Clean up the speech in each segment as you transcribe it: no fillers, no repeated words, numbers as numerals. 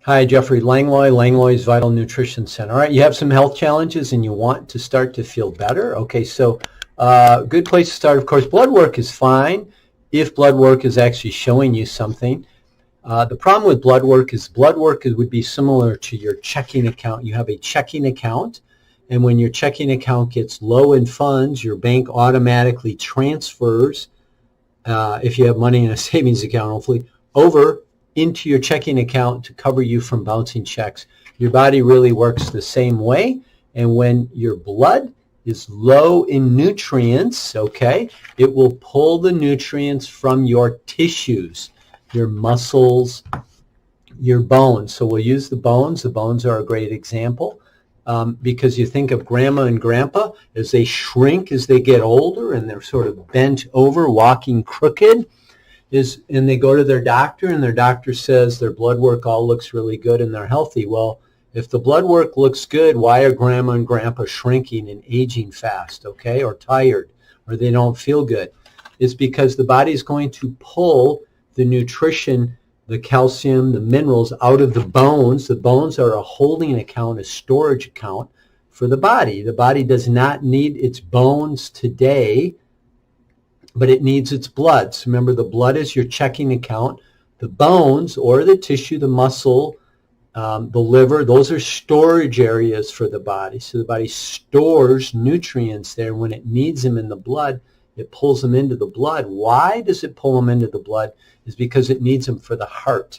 Hi, Jeffrey Langlois Vital Nutrition Center. All right, you have some health challenges and you want to start to feel better. Okay, so good place to start, of course. Blood work is fine if blood work is actually showing you something. The problem with blood work would be similar to your checking account. You have a checking account, and when your checking account gets low in funds, your bank automatically transfers, if you have money in a savings account, hopefully, over into your checking account to cover you from bouncing checks. Your body really works the same way, and when your blood is low in nutrients, okay, it will pull the nutrients from your tissues, your muscles, your bones. So we'll use the bones. The bones are a great example because you think of grandma and grandpa as they shrink as they get older and they're sort of bent over, walking crooked. And they go to their doctor, and their doctor says their blood work all looks really good and they're healthy. Well, if the blood work looks good, why are grandma and grandpa shrinking and aging fast, okay, or tired, or they don't feel good? It's because the body is going to pull the nutrition, the calcium, the minerals out of the bones. The bones are a holding account, a storage account for the body. The body does not need its bones today, but it needs its blood. So remember, the blood is your checking account. The bones, or the tissue, the muscle, the liver, those are storage areas for the body. So the body stores nutrients there. When it needs them in the blood, it pulls them into the blood. Why does it pull them into the blood? Is because it needs them for the heart.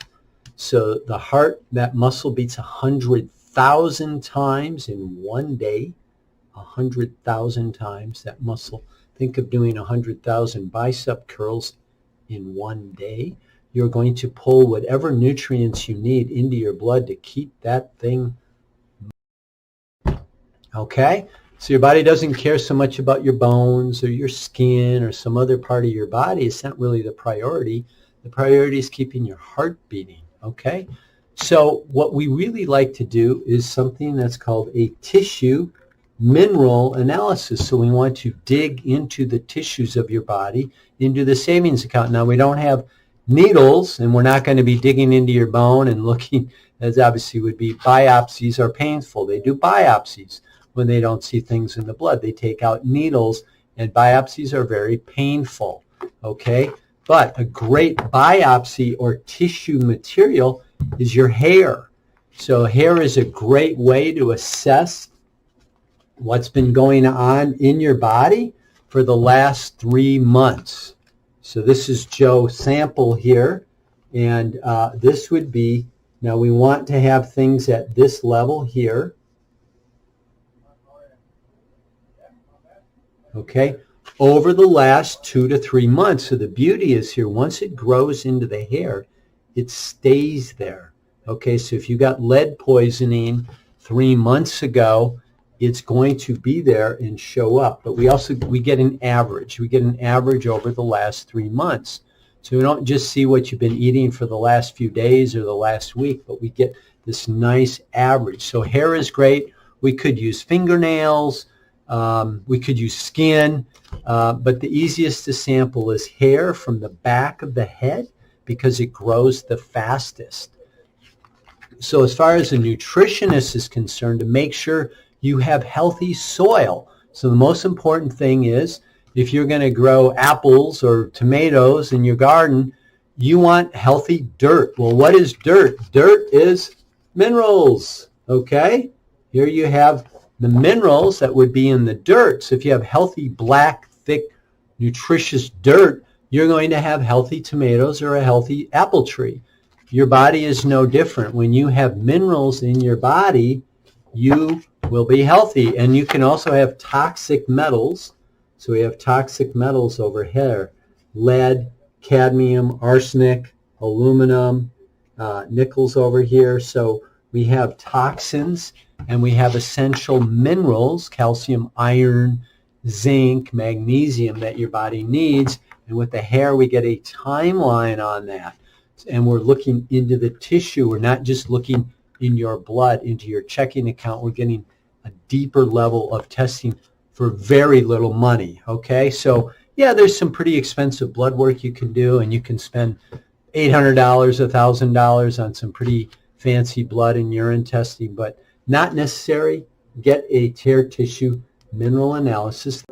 So the heart, that muscle beats 100,000 times in one day. 100,000 times, that muscle. Think of doing 100,000 bicep curls in one day. You're going to pull whatever nutrients you need into your blood to keep that thing. Okay? So your body doesn't care so much about your bones or your skin or some other part of your body. It's not really the priority. The priority is keeping your heart beating. Okay? So what we really like to do is something that's called a tissue mineral analysis. So we want to dig into the tissues of your body, into the savings account. Now, we don't have needles, and we're not going to be digging into your bone and looking, as obviously would be. Biopsies are painful. They do biopsies when they don't see things in the blood. They take out needles, and biopsies are very painful, okay? But a great biopsy or tissue material is your hair. So hair is a great way to assess what's been going on in your body for the last 3 months. So this is Joe's sample here, and this would be, now we want to have things at this level here. Okay, over the last 2 to 3 months. So the beauty is here, once it grows into the hair, it stays there. Okay, so if you got lead poisoning 3 months ago, it's going to be there and show up. But we get an average. We get an average over the last 3 months. So we don't just see what you've been eating for the last few days or the last week, but we get this nice average. So hair is great. We could use fingernails. We could use skin. But the easiest to sample is hair from the back of the head because it grows the fastest. So as far as a nutritionist is concerned, to make sure you have healthy soil. So the most important thing is, if you're going to grow apples or tomatoes in your garden, you want healthy dirt. Well, what is dirt? Dirt is minerals, okay? Here you have the minerals that would be in the dirt. So if you have healthy, black, thick, nutritious dirt, you're going to have healthy tomatoes or a healthy apple tree. Your body is no different. When you have minerals in your body, you will be healthy. And you can also have toxic metals. So we have toxic metals over here: lead, cadmium, arsenic, aluminum, nickels over here. So we have toxins, and we have essential minerals: calcium, iron, zinc, magnesium, that your body needs. And with the hair, we get a timeline on that. And we're looking into the tissue. We're not just looking in your blood, into your checking account. We're getting a deeper level of testing for very little money, okay? So, yeah, there's some pretty expensive blood work you can do, and you can spend $800, $1,000 on some pretty fancy blood and urine testing, but not necessary. Get a tear tissue mineral analysis.